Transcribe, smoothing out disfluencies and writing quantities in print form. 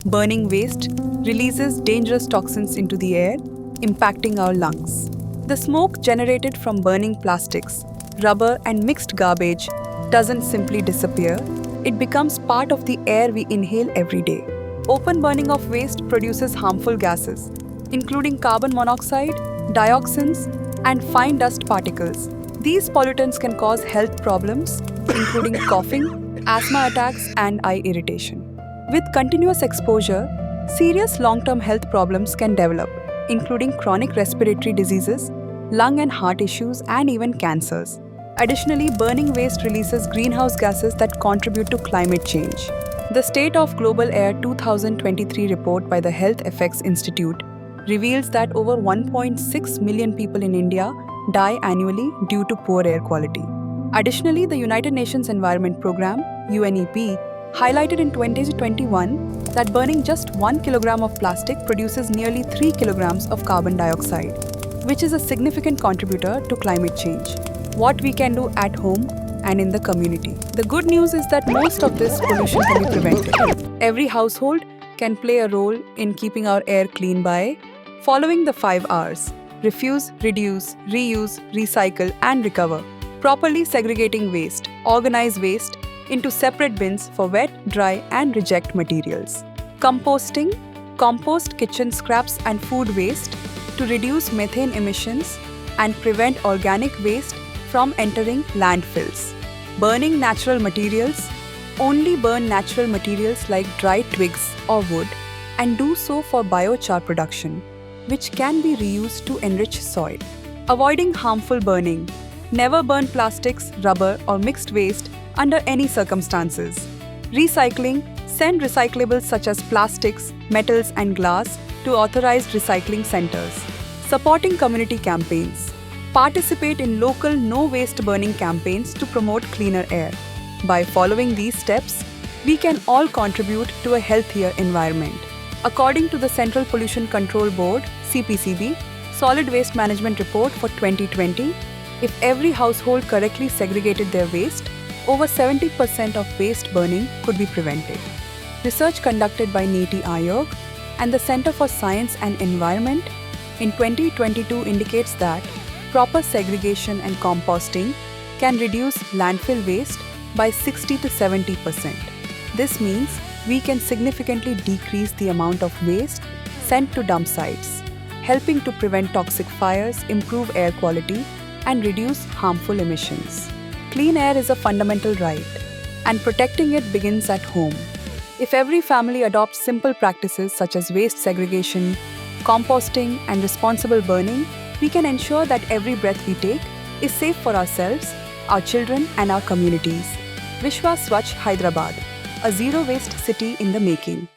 Burning waste releases dangerous toxins into the air, impacting our lungs. The smoke generated from burning plastics, rubber, and mixed garbage doesn't simply disappear, it becomes part of the air we inhale every day. Open burning of waste produces harmful gases, including carbon monoxide, dioxins, and fine dust particles. These pollutants can cause health problems, including coughing, asthma attacks, and eye irritation. With continuous exposure, serious long-term health problems can develop, including chronic respiratory diseases, lung and heart issues, and even cancers. Additionally, burning waste releases greenhouse gases that contribute to climate change. The State of Global Air 2023 report by the Health Effects Institute reveals that over 1.6 million people in India die annually due to poor air quality. Additionally, the United Nations Environment Programme, UNEP, highlighted in 2021 that burning just 1 kilogram of plastic produces nearly 3 kilograms of carbon dioxide, which is a significant contributor to climate change. What we can do at home and in the community. The good news is that most of this pollution can be prevented. Every household can play a role in keeping our air clean by following the 5 R's: refuse, reduce, reuse, recycle, and recover. Properly segregating waste, organize waste into separate bins for wet, dry, and reject materials. Composting, compost kitchen scraps and food waste to reduce methane emissions and prevent organic waste from entering landfills. Burning natural materials, only burn natural materials like dry twigs or wood and do so for biochar production, which can be reused to enrich soil. Avoiding harmful burning, never burn plastics, rubber, or mixed waste under any circumstances. Recycling, send recyclables such as plastics, metals, and glass to authorized recycling centers. Supporting community campaigns. Participate in local no-waste burning campaigns to promote cleaner air. By following these steps, we can all contribute to a healthier environment. According to the Central Pollution Control Board, CPCB, Solid Waste Management Report for 2020, if every household correctly segregated their waste, over 70% of waste burning could be prevented. Research conducted by NITI Aayog and the Center for Science and Environment in 2022 indicates that proper segregation and composting can reduce landfill waste by 60 to 70%. This means we can significantly decrease the amount of waste sent to dump sites, helping to prevent toxic fires, improve air quality, and reduce harmful emissions. Clean air is a fundamental right, and protecting it begins at home. If every family adopts simple practices such as waste segregation, composting, and responsible burning, we can ensure that every breath we take is safe for ourselves, our children, and our communities. Vishwa Swachh Hyderabad, a zero-waste city in the making.